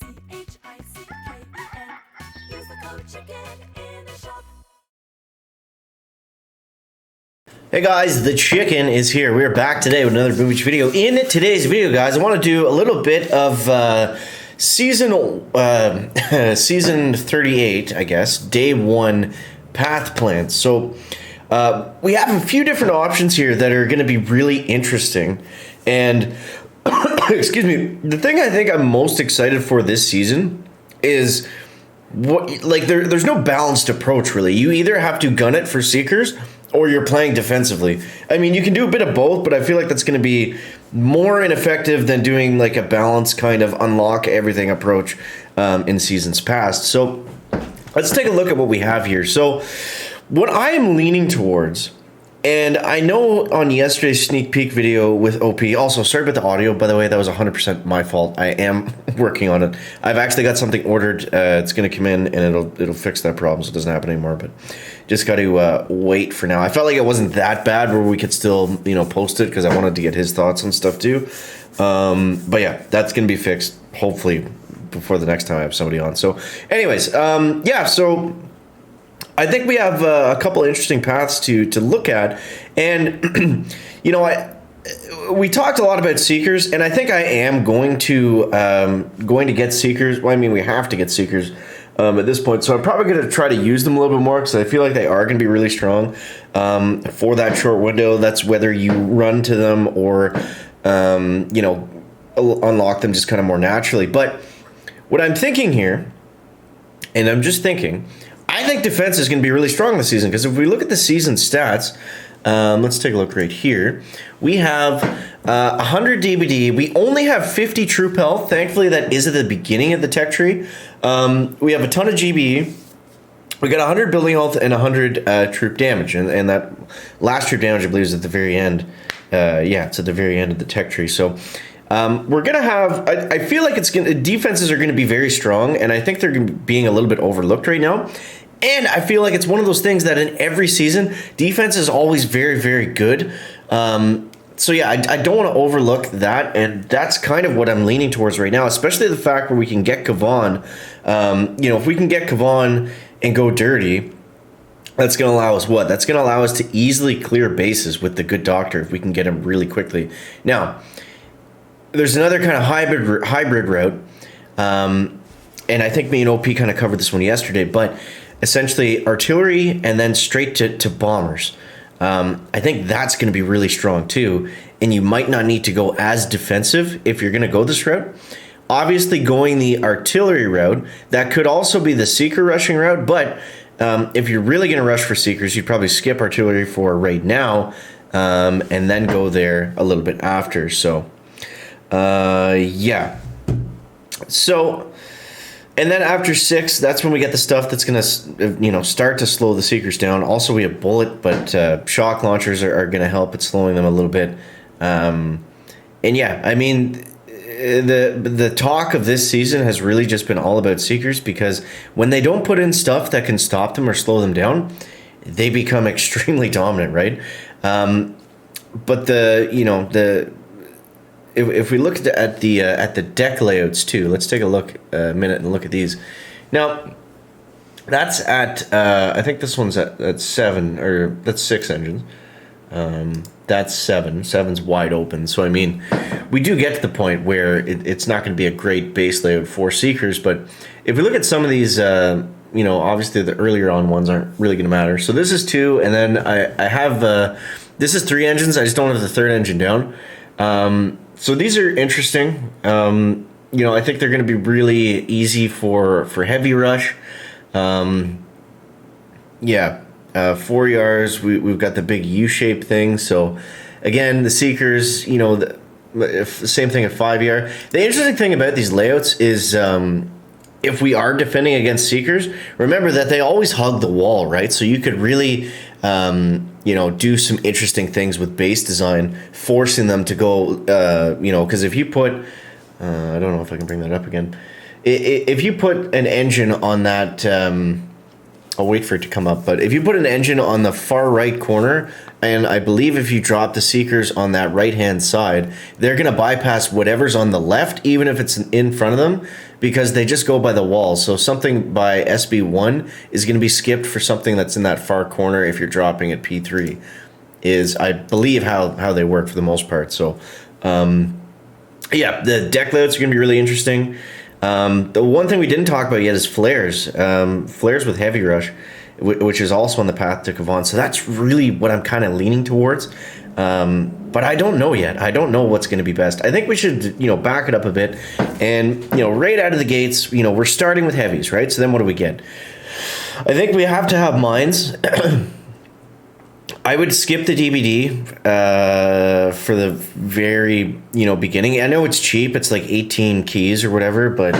Use the code CHICKEN in the shop. Hey guys, the chicken is here. We're back today with another Boom Beach video. In today's video, guys, I want to do a little bit of season 38, I guess, day 1 path plans. So we have a few different options here that are going to be really interesting. And excuse me, the thing I think I'm most excited for this season is there's no balanced approach really. You either have to gun it for seekers or you're playing defensively. I mean, you can do a bit of both, but I feel like that's going to be more ineffective than doing like a balanced kind of unlock everything approach in seasons past. So let's take a look at what we have here. So what I am leaning towards, and I know on yesterday's sneak peek video with OP, also sorry about the audio, by the way, that was 100% my fault. I am working on it. I've actually got something ordered. It's going to come in and it'll fix that problem so it doesn't happen anymore, but just got to wait for now. I felt like it wasn't that bad where we could still, post it because I wanted to get his thoughts on stuff too. But yeah, that's going to be fixed hopefully before the next time I have somebody on. So anyways, so I think we have a couple interesting paths to look at, and we talked a lot about seekers, and I think I am going to get seekers. Well, I mean, we have to get seekers at this point, so I'm probably going to try to use them a little bit more because I feel like they are going to be really strong for that short window. That's whether you run to them or unlock them just kind of more naturally. But what I'm thinking here, and I'm just thinking, I think defense is going to be really strong this season because if we look at the season stats, let's take a look right here. We have 100 DBD. We only have 50 troop health. Thankfully, that is at the beginning of the tech tree. We have a ton of GB. We got 100 building health and 100 troop damage. And that last troop damage, I believe, is at the very end. It's at the very end of the tech tree. So we're going to have, I feel like defenses are going to be very strong, and I think they're being a little bit overlooked right now. And I feel like it's one of those things that in every season, defense is always very, very good. So yeah, I don't want to overlook that, and that's kind of what I'm leaning towards right now, especially the fact where we can get Kavan. If we can get Kavan and go dirty, that's going to allow us what? That's going to allow us to easily clear bases with the good doctor if we can get him really quickly. Now, there's another kind of hybrid route, and I think me and OP kind of covered this one yesterday, but essentially artillery and then straight to bombers. I think that's going to be really strong too, and you might not need to go as defensive if you're going to go this route. Obviously, going the artillery route, that could also be the seeker rushing route, but if you're really going to rush for seekers, you'd probably skip artillery for right now and then go there a little bit after. So, So, and then after 6, that's when we get the stuff that's going to, start to slow the seekers down. Also, we have bullet, but shock launchers are going to help at slowing them a little bit. The talk of this season has really just been all about seekers because when they don't put in stuff that can stop them or slow them down, they become extremely dominant, right? If we look at the deck layouts too, let's take a minute and look at these. Now, that's at I think this one's at 7, or that's 6 engines. That's 7. 7's wide open. So I mean, we do get to the point where it's not going to be a great base layout for seekers. But if we look at some of these, obviously the earlier on ones aren't really going to matter. So this is 2, and then I have this is 3 engines. I just don't have the 3rd engine down. So these are interesting. I think they're going to be really easy for heavy rush. 4 yards. We've got the big U-shaped thing. So again, the seekers, same thing at 5 yard. The interesting thing about these layouts is if we are defending against seekers, remember that they always hug the wall, right? So you could really do some interesting things with base design, forcing them to go, because if you put, I don't know if I can bring that up again. If you put an engine on that, I'll wait for it to come up, but if you put an engine on the far right corner, and I believe if you drop the seekers on that right-hand side, they're going to bypass whatever's on the left, even if it's in front of them, because they just go by the walls. So something by SB1 is going to be skipped for something that's in that far corner if you're dropping at P3, is, I believe, how they work for the most part. So, yeah, the deck layouts are going to be really interesting. The one thing we didn't talk about yet is flares. Flares with Heavy Rush, which is also on the path to Kavon. So that's really what I'm kind of leaning towards. But I don't know yet. I don't know what's going to be best. I think we should, back it up a bit. And, right out of the gates, we're starting with heavies, right? So then what do we get? I think we have to have mines. I would skip the DBD for the very, beginning. I know it's cheap. It's like 18 keys or whatever, but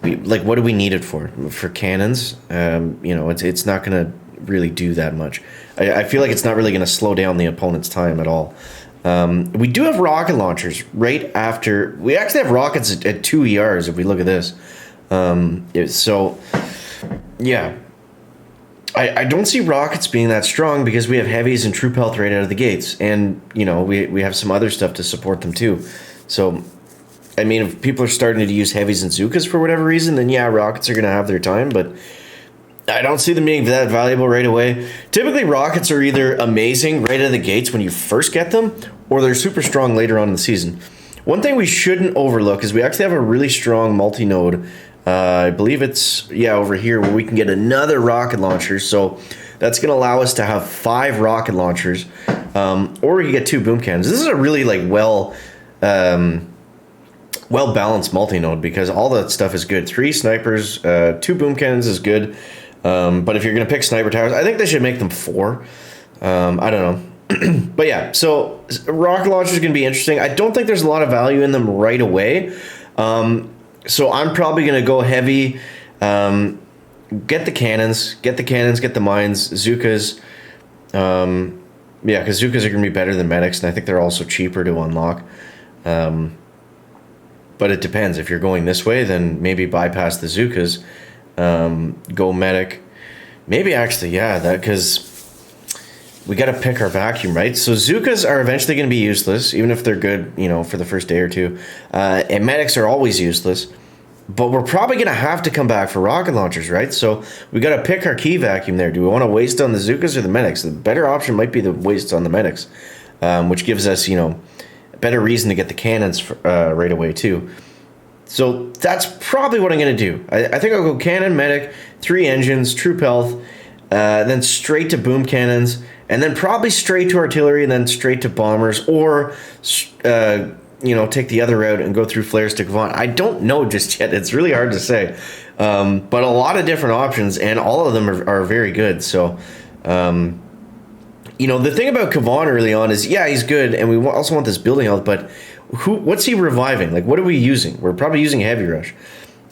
what do we need it for? For cannons? It's not going to really do that much. I feel like it's not really going to slow down the opponent's time at all. We do have rocket launchers right after. We actually have rockets at 2 ERs if we look at this. Yeah. I don't see rockets being that strong because we have heavies and troop health right out of the gates. And, we have some other stuff to support them too. So, I mean, if people are starting to use heavies and Zukas for whatever reason, then yeah, rockets are going to have their time. But I don't see them being that valuable right away. Typically, rockets are either amazing right out of the gates when you first get them, or they're super strong later on in the season. One thing we shouldn't overlook is we actually have a really strong multi-node. I believe it's, over here where we can get another rocket launcher. So that's going to allow us to have 5 rocket launchers, or we can get 2 boom cannons. This is a really well-balanced multi-node because all that stuff is good. 3 snipers, 2 boom cannons is good. But if you're going to pick sniper towers, I think they should make them 4. I don't know. But yeah, so rocket launchers are going to be interesting. I don't think there's a lot of value in them right away. So I'm probably going to go heavy, get the cannons, get the mines, Zukas. Because Zukas are going to be better than medics, and I think they're also cheaper to unlock. But it depends. If you're going this way, then maybe bypass the Zukas. Go medic. Maybe actually, because we got to pick our vacuum, right? So Zukas are eventually going to be useless, even if they're good, for the first day or two. And medics are always useless. But we're probably going to have to come back for rocket launchers, right? So we got to pick our key vacuum there. Do we want to waste on the Zukas or the medics? The better option might be the waste on the medics, which gives us, a better reason to get the cannons right away too. So that's probably what I'm going to do. I think I'll go cannon, medic, 3 engines, troop health, then straight to boom cannons, and then probably straight to artillery, and then straight to bombers, or take the other route and go through flares to Kavon. I don't know just yet. It's really hard to say. But a lot of different options, and all of them are very good. So, the thing about Kavon early on is, he's good, and we also want this building health, but what's he reviving? What are we using? We're probably using Heavy Rush.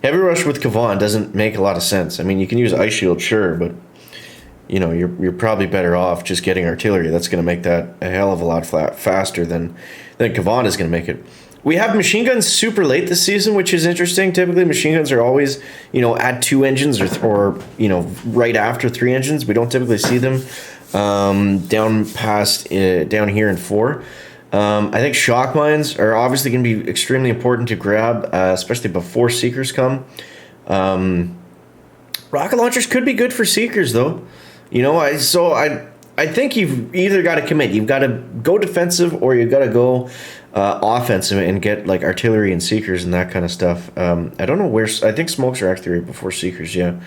Heavy Rush with Kavon doesn't make a lot of sense. I mean, you can use Ice Shield, sure, but you're probably better off just getting artillery. That's going to make that a hell of a lot faster than Kavon is going to make it. We have machine guns super late this season, which is interesting. Typically, machine guns are always, at 2 engines or right after 3 engines. We don't typically see them down here in 4. I think shock mines are obviously going to be extremely important to grab, especially before Seekers come. Rocket launchers could be good for Seekers, though. I think you've either got to commit. You've got to go defensive, or you've got to go offensive and get artillery and Seekers and that kind of stuff. I don't know where. I think smokes are actually right before Seekers. Yeah.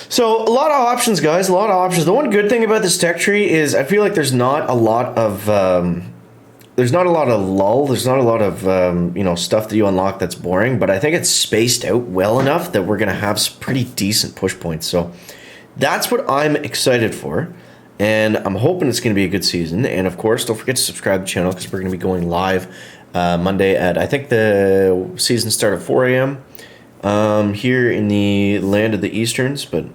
So a lot of options, guys. A lot of options. The one good thing about this tech tree is I feel like there's not a lot of lull. There's not a lot of stuff that you unlock that's boring. But I think it's spaced out well enough that we're gonna have some pretty decent push points. So that's what I'm excited for. And I'm hoping it's going to be a good season. And, of course, don't forget to subscribe to the channel because we're going to be going live Monday at, I think the season start at 4 a.m. Here in the land of the Easterns. But,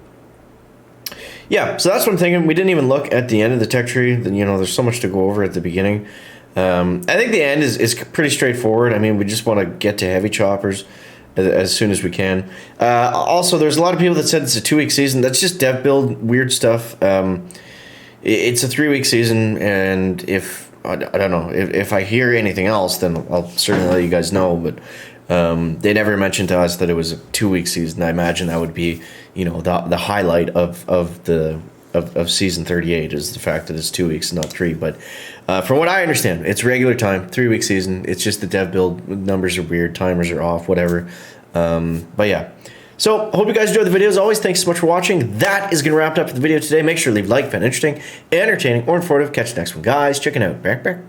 yeah, so that's what I'm thinking. We didn't even look at the end of the tech tree. There's so much to go over at the beginning. I think the end is pretty straightforward. I mean, we just want to get to heavy choppers as soon as we can. Also, there's a lot of people that said it's a 2-week season. That's just dev build weird stuff. It's a 3-week season, and if I don't know if I hear anything else, then I'll certainly let you guys know. But They never mentioned to us that it was a 2-week season. I imagine that would be, the highlight of season 38 is the fact that it's 2 weeks, not 3. But from what I understand, it's regular time, 3-week season. It's just the dev build numbers are weird, timers are off, whatever. But yeah. So, hope you guys enjoyed the video. As always, thanks so much for watching. That is going to wrap up the video today. Make sure to leave a like if you found it interesting, entertaining, or informative. Catch you next one, guys. Checking out. Back.